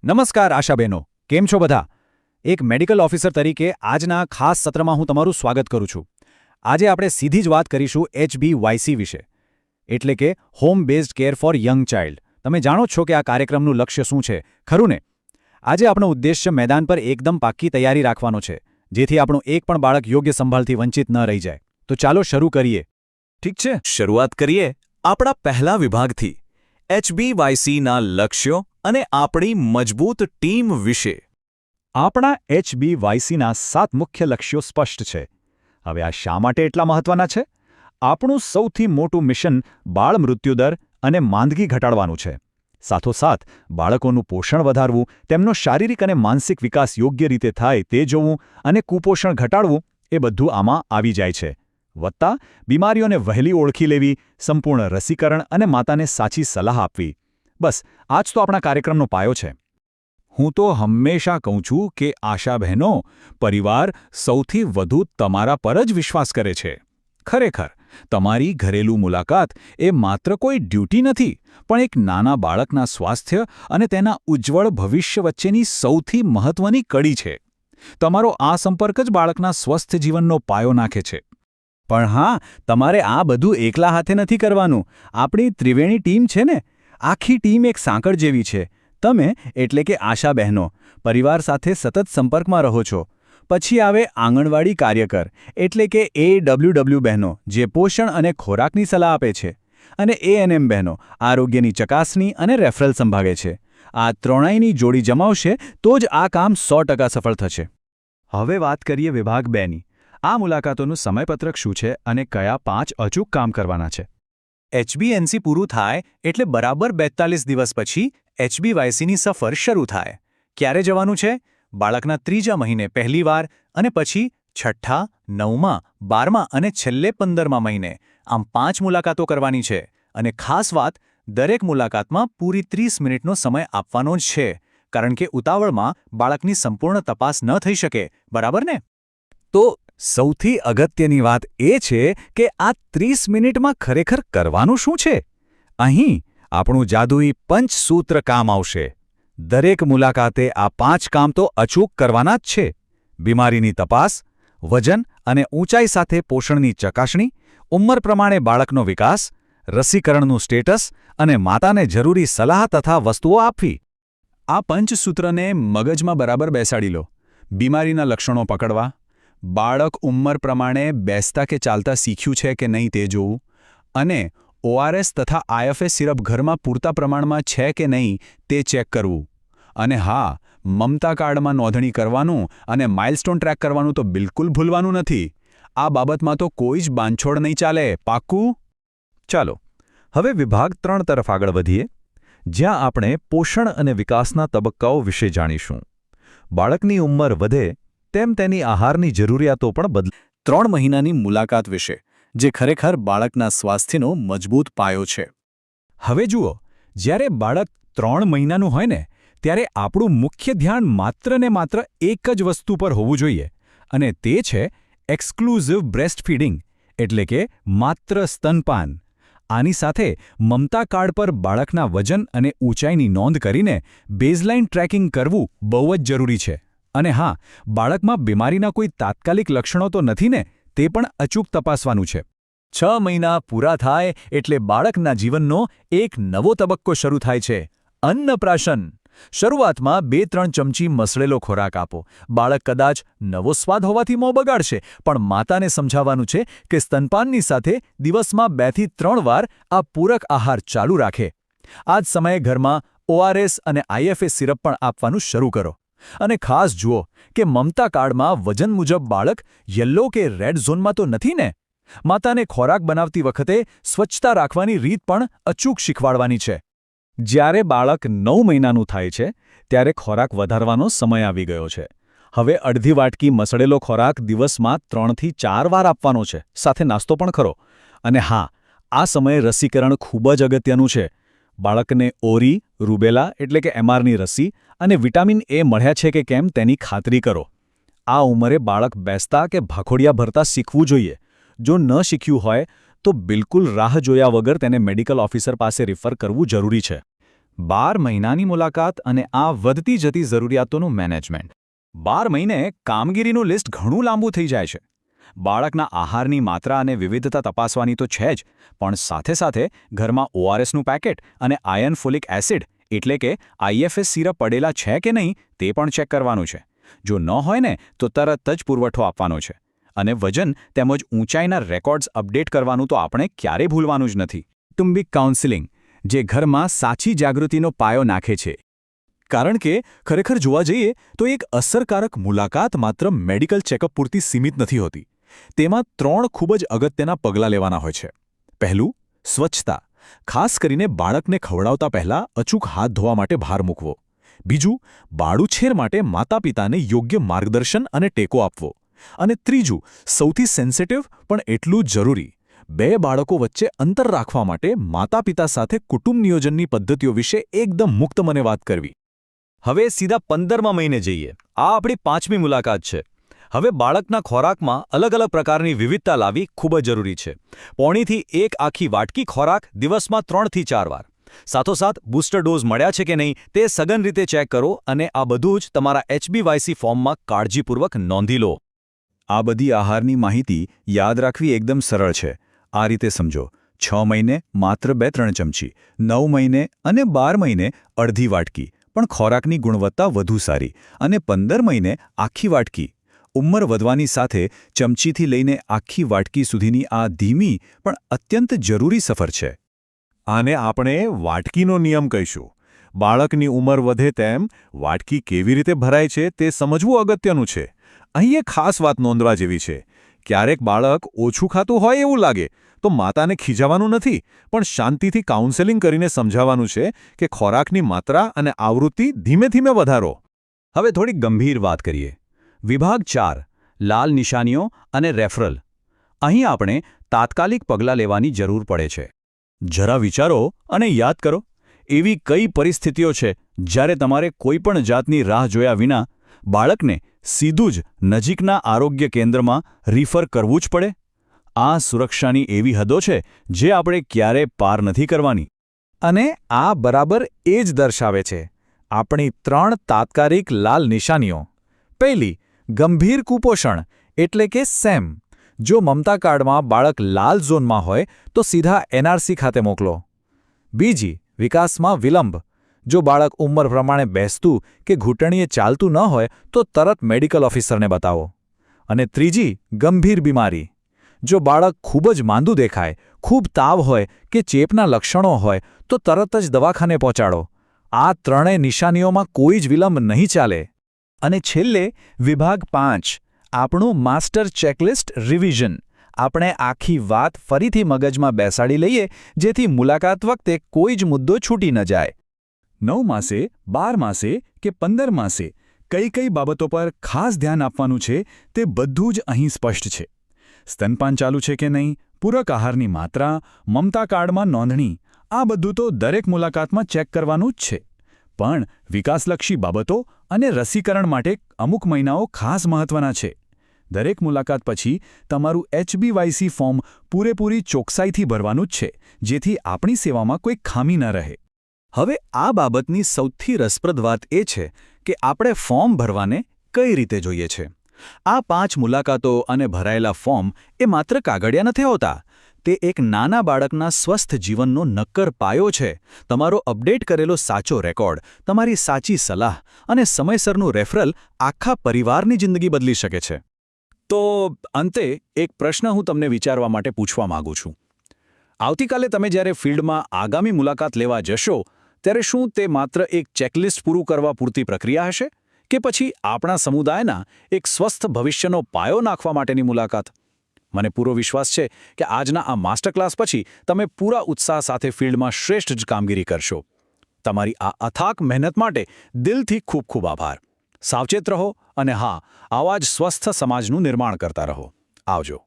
નમસ્કાર આશાબેનો, કેમ છો બધા? એક મેડિકલ ઓફિસર તરીકે આજના ખાસ સત્રમાં હું તમારું સ્વાગત કરું છું. આજે આપણે સીધી જ વાત કરીશું HBYC વિશે, એટલે કે home based care for young child. તમે જાણો છો કે આ કાર્યક્રમનું લક્ષ્ય શું છે, ખરું ને? આજે આપણો ઉદ્દેશ્ય મેદાન પર એકદમ પાક્કી તૈયારી રાખવાનો છે, જેથી આપણું એક પણ બાળક યોગ્ય સંભાળથી વંચિત ન રહી જાય. તો ચાલો શરૂ કરીએ. ઠીક છે, શરૂઆત કરીએ આપણા પહેલા વિભાગથી, HBYCના લક્ષ્યો અને આપણી મજબૂત ટીમ વિશે. આપણા HBYCના 7 મુખ્ય લક્ષ્યો સ્પષ્ટ છે. હવે આ શા માટે એટલા મહત્વના છે? આપણું સૌથી મોટું મિશન બાળ મૃત્યુદર અને માંદગી ઘટાડવાનું છે. સાથોસાથ બાળકોનું પોષણ વધારવું, તેમનો શારીરિક અને માનસિક વિકાસ યોગ્ય રીતે થાય તે જોવું અને કુપોષણ ઘટાડવું એ બધું આમાં આવી જાય છે. વત્તા બીમારીઓને વહેલી ઓળખી લેવી, સંપૂર્ણ રસીકરણ અને માતાને સાચી સલાહ આપવી. બસ આ જ તો આપણા કાર્યક્રમનો પાયો છે. હું તો હંમેશા કહું છું કે આશા બહેનો, પરિવાર સૌથી વધુ તમારા પર જ વિશ્વાસ કરે છે. ખરેખર, તમારી ઘરેલું મુલાકાત એ માત્ર કોઈ ડ્યુટી નથી, પણ એક નાના બાળકના સ્વાસ્થ્ય અને તેના ઉજ્જવળ ભવિષ્ય વચ્ચેની સૌથી મહત્વની કડી છે. તમારો આ સંપર્ક જ બાળકના સ્વસ્થ જીવનનો પાયો નાખે છે. પણ હા, તમારે આ બધું એકલા હાથે નથી કરવાનું. આપણી ત્રિવેણી ટીમ છે ને, આખી ટીમ એક સાંકળ જેવી છે. તમે એટલે કે આશા બહેનો પરિવાર સાથે સતત સંપર્કમાં રહો છો. પછી આવે આંગણવાડી કાર્યકર એટલે કે AWW બહેનો, જે પોષણ અને ખોરાકની સલાહ આપે છે. અને ANM બહેનો આરોગ્યની ચકાસણી અને રેફરલ સંભાળે છે. આ ત્રણેયની જોડી જમાવશે તો જ આ કામ 100% સફળ થશે. હવે વાત કરીએ વિભાગ 2ની. આ મુલાકાતોનું સમયપત્રક શું છે અને કયા 5 અચૂક કામ કરવાના છે? HBNC પૂરું થાય એટલે બરાબર 42 દિવસ પછી HBYCની સફર શરૂ થાય. ક્યારે જવાનું છે? બાળકના 3જા મહિને પહેલીવાર, અને પછી 6ઠ્ઠા, 9મા, 12મા અને છેલ્લે 15મા મહિને. આમ 5 મુલાકાતો કરવાની છે. અને ખાસ વાત, દરેક મુલાકાતમાં પૂરી 30 મિનિટનો સમય આપવાનો જ છે, કારણ કે ઉતાવળમાં બાળકની સંપૂર્ણ તપાસ ન થઈ શકે, બરાબર ને? તો સૌથી અગત્યની વાત એ છે કે આ 30 મિનિટમાં ખરેખર કરવાનું શું છે? અહીં આપણું જાદુઈ પંચસૂત્ર કામ આવશે. દરેક મુલાકાતે આ 5 કામ તો અચૂક કરવાના જ છે. બીમારીની તપાસ, વજન અને ઊંચાઈ સાથે પોષણની ચકાસણી, ઉંમર પ્રમાણે બાળકનો વિકાસ, રસીકરણનું સ્ટેટસ અને માતાને જરૂરી સલાહ તથા વસ્તુઓ આપવી. આ પંચસૂત્રને મગજમાં બરાબર બેસાડી લો. બીમારીના લક્ષણો પકડવા, બાળક ઉંમર પ્રમાણે બેસતા કે ચાલતા શીખ્યું છે કે નહીં તે જોવું, અને ORS તથા IFS સિરપ ઘરમાં પૂરતા પ્રમાણમાં છે કે નહીં તે ચેક કરવું. અને હા, મમતા કાર્ડમાં નોંધણી કરવાનું અને માઇલસ્ટોન ટ્રેક કરવાનું તો બિલકુલ ભૂલવાનું નથી. આ બાબતમાં તો કોઈ જ બાંધછોડ નહીં ચાલે, પાક્કું? ચાલો હવે વિભાગ 3 તરફ આગળ વધીએ, જ્યાં આપણે પોષણ અને વિકાસના તબક્કાઓ વિશે જાણીશું. બાળકની ઉંમર વધે તેમ તેની આહારની જરૂરિયાતો પણ બદલે. 3 મહિનાની મુલાકાત વિશે, જે ખરેખર બાળકના સ્વાસ્થ્યનો મજબૂત પાયો છે. હવે જુઓ, જ્યારે બાળક 3 મહિનાનું હોય ને, ત્યારે આપણું મુખ્ય ધ્યાન માત્ર ને માત્ર એક જ વસ્તુ પર હોવું જોઈએ, અને તે છે એક્સક્લુઝિવ બ્રેસ્ટ ફીડિંગ, એટલે કે માત્ર સ્તનપાન. આની સાથે મમતા કાર્ડ પર બાળકના વજન અને ઊંચાઈની નોંધ કરીને બેઝલાઇન ટ્રેકિંગ કરવું બહુ જ જરૂરી છે. અને હા, બાળકમાં બીમારીના કોઈ તાત્કાલિક લક્ષણો તો નથી ને, તે પણ અચૂક તપાસવાનું છે. 6 મહિના પૂરા થાય એટલે બાળકના જીવનનો એક નવો તબક્કો શરૂ થાય છે, અન્નપ્રાશન. શરૂઆતમાં 2-3 ચમચી મસળેલો ખોરાક આપો. બાળક કદાચ નવો સ્વાદ હોવાથી મોં બગાડશે, પણ માતાને સમજાવવાનું છે કે સ્તનપાનની સાથે દિવસમાં 2-3 વાર આ પૂરક આહાર ચાલુ રાખે. આ જ સમયે ઘરમાં ORS અને IFS સિરપ પણ આપવાનું શરૂ કરો. અને ખાસ જુઓ કે મમતા કાર્ડમાં વજન મુજબ બાળક યલો કે રેડ ઝોનમાં તો નથી ને? માતાને ખોરાક બનાવતી વખતે સ્વચ્છતા રાખવાની રીત પણ અચૂક શીખવાડવાની છે. જ્યારે બાળક 9 મહિનાનું થાય છે, ત્યારે ખોરાક વધારવાનો સમય આવી ગયો છે. હવે અડધી વાટકી મસળેલો ખોરાક દિવસમાં 3થી 4 વાર આપવાનો છે, સાથે નાસ્તો પણ ખરો. અને હા, આ સમયે રસીકરણ ખૂબ જ અગત્યનું છે. બાળકને ઓરી, રૂબેલા એટલે કે MRની રસી અને વિટામિન A મળ્યા છે કે કેમ તેની ખાતરી કરો. આ ઉંમરે બાળક બેસતા કે ભાખોડિયા ભરતા શીખવું જોઈએ. જો ન શીખ્યું હોય તો બિલકુલ રાહ જોયા વગર તેને મેડિકલ ઓફિસર પાસે રિફર કરવું જરૂરી છે. 12 મહિનાની મુલાકાત અને આ વધતી જતી જરૂરિયાતોનું મેનેજમેન્ટ. 12 મહિને કામગીરીનું લિસ્ટ ઘણું લાંબુ થઈ જાય છે. બાળકના આહારની માત્રા અને વિવિધતા તપાસવાની તો છે જ, પણ સાથે સાથે ઘરમાં ORSનું પેકેટ અને આયર્ન ફોલિક એસિડ એટલે કે IFS સિરપ પડેલા છે કે નહીં તે પણ ચેક કરવાનું છે. જો ન હોય ને તો તરત જ પુરવઠો આપવાનો છે. અને વજન તેમજ ઊંચાઈના રેકોર્ડ્સ અપડેટ કરવાનું તો આપણે ક્યારેય ભૂલવાનું જ નથી. કૌટુંબિક કાઉન્સેલિંગ, જે ઘરમાં સાચી જાગૃતિનો પાયો નાખે છે. કારણ કે ખરેખર જોવા જઈએ તો એક અસરકારક મુલાકાત માત્ર મેડિકલ ચેકઅપ પૂરતી સીમિત નથી હોતી. તેમાં 3 ખૂબ જ અગત્યના પગલાં લેવાના હોય છે. પહેલું, સ્વચ્છતા. ખાસ કરીને બાળકને ખવડાવતા પહેલાં અચૂક હાથ ધોવા માટે ભાર મૂકવો. બીજું, બાળુછેર માટે માતાપિતાને યોગ્ય માર્ગદર્શન અને ટેકો આપવો. અને ત્રીજું, સૌથી સેન્સિટિવ પણ એટલું જ જરૂરી, 2 બાળકો વચ્ચે અંતર રાખવા માટે માતાપિતા સાથે કુટુંબ નિયોજનની પદ્ધતિઓ વિશે એકદમ મુક્ત મને વાત કરવી. હવે સીધા 15મા મહિને જઈએ. આ આપણી 5મી મુલાકાત છે. હવે બાળકના ખોરાકમાં અલગ અલગ પ્રકારની વિવિધતા લાવવી ખૂબ જ જરૂરી છે. પોણીથી 1 આખી વાટકી ખોરાક દિવસમાં 3 થી 4 વાર. સાથોસાથ બૂસ્ટર ડોઝ મળ્યા છે કે નહીં તે સઘન રીતે ચેક કરો અને આ બધું જ તમારા HbYC ફોર્મમાં કાળજીપૂર્વક નોંધી લો. આ બધી આહારની માહિતી યાદ રાખવી એકદમ સરળ છે. આ રીતે સમજો: 6 મહિને માત્ર 2-3 ચમચી, 9 મહિને અને 12 મહિને અડધી વાટકી પણ ખોરાકની ગુણવત્તા વધુ સારી, અને 15 મહિને આખી વાટકી. ઉંમર વધવાની સાથે ચમચીથી લઈને આખી વાટકી સુધીની આ ધીમી પણ અત્યંત જરૂરી સફર છે. આને આપણે વાટકીનો નિયમ કહીશું. બાળકની ઉંમર વધે તેમ વાટકી કેવી રીતે ભરાય છે તે સમજવું અગત્યનું છે. અહીં એક ખાસ વાત નોંધવા જેવી છે. ક્યારેક બાળક ઓછું ખાતું હોય એવું લાગે તો માતાને ખીજાવવાનું નથી, પણ શાંતિથી કાઉન્સેલિંગ કરીને સમજાવવાનું છે કે ખોરાકની માત્રા અને આવૃત્તિ ધીમે ધીમે વધારો. હવે થોડી ગંભીર વાત કરીએ. વિભાગ 4, લાલ નિશાનીઓ અને રેફરલ. અહીં આપણે તાત્કાલિક પગલાં લેવાની જરૂર પડે છે. જરા વિચારો અને યાદ કરો, એવી કઈ પરિસ્થિતિઓ છે જ્યારે તમારે કોઈપણ જાતની રાહ જોયા વિના બાળકને સીધું જ નજીકના આરોગ્ય કેન્દ્રમાં રિફર કરવું જ પડે? આ સુરક્ષાની એવી હદો છે જે આપણે ક્યારેય પાર નથી કરવાની. અને આ બરાબર એ જ દર્શાવે છે આપણી 3 તાત્કાલિક લાલ નિશાનીઓ. પહેલી, ગંભીર કુપોષણ એટલે કે સેમ. જો મમતા કાર્ડમાં બાળક લાલ ઝોનમાં હોય તો સીધા NRC ખાતે મોકલો. બીજી, વિકાસમાં વિલંબ. જો બાળક ઉંમર પ્રમાણે બેસતું કે ઘૂંટણીએ ચાલતું ન હોય તો તરત મેડિકલ ઓફિસરને બતાવો. અને ત્રીજી, ગંભીર બીમારી. જો બાળક ખૂબ જ માંદું દેખાય, ખૂબ તાવ હોય કે ચેપના લક્ષણો હોય તો તરત જ દવાખાને પહોંચાડો. આ 3 નિશાનીઓમાં કોઈ જ વિલંબ નહીં ચાલે. અને છેલ્લે, વિભાગ 5, આપણું માસ્ટર ચેકલિસ્ટ રિવિઝન. આપણે આખી વાત ફરીથી મગજમાં બેસાડી લઈએ જેથી મુલાકાત વખતે કોઈ જ મુદ્દો છૂટી ન જાય. 9 માસે, 12 માસે કે 15 માસે કઈ કઈ બાબતો પર ખાસ ધ્યાન આપવાનું છે તે બધું જ અહીં સ્પષ્ટ છે. સ્તનપાન ચાલુ છે કે નહીં, પૂરક આહારની માત્રા, મમતા કાર્ડમાં નોંધણી, આ બધું તો દરેક મુલાકાતમાં ચેક કરવાનું જ છે. પણ વિકાસલક્ષી બાબતો અને રસીકરણ માટે અમુક મહિનાઓ ખાસ મહત્વના છે. દરેક મુલાકાત પછી તમારું HbYC ફોર્મ પૂરેપૂરી ચોકસાઈથી ભરવાનું જ છે, જેથી આપણી સેવામાં કોઈ ખામી ન રહે. હવે આ બાબતની સૌથી રસપ્રદ વાત એ છે કે આપણે ફોર્મ ભરવાને કઈ રીતે જોઈએ છે. આ 5 મુલાકાતો અને ભરાયેલા ફોર્મ એ માત્ર કાગળિયા નથી હોતા. તે એક નાના બાળકના સ્વસ્થ જીવનનો નક્કર પાયો છે. તમારો અપડેટ કરેલો સાચો રેકોર્ડ, તમારી સાચી સલાહ અને સમયસરનું રેફરલ આખા પરિવારની જિંદગી બદલી શકે છે. તો અંતે એક પ્રશ્ન હું તમને વિચારવા માટે પૂછવા માંગુ છું. આવતીકાલે તમે જ્યારે ફિલ્ડમાં આગામી મુલાકાત લેવા જશો ત્યારે શું તે માત્ર એક ચેકલિસ્ટ પૂરું કરવા પૂરતી પ્રક્રિયા હશે કે પછી આપણા સમુદાયના એક સ્વસ્થ ભવિષ્યનો પાયો નાખવા માટેની મુલાકાત? મને પૂરો વિશ્વાસ છે કે આજના આ માસ્ટર ક્લાસ પછી તમે પૂરા ઉત્સાહ સાથે ફિલ્ડમાં શ્રેષ્ઠ જ કામગીરી કરશો. તમારી આ અથાક મહેનત માટે દિલથી ખૂબ ખૂબ આભાર. સાવચેત રહો અને હા, આવા જ સ્વસ્થ સમાજનું નિર્માણ કરતા રહો. આવજો.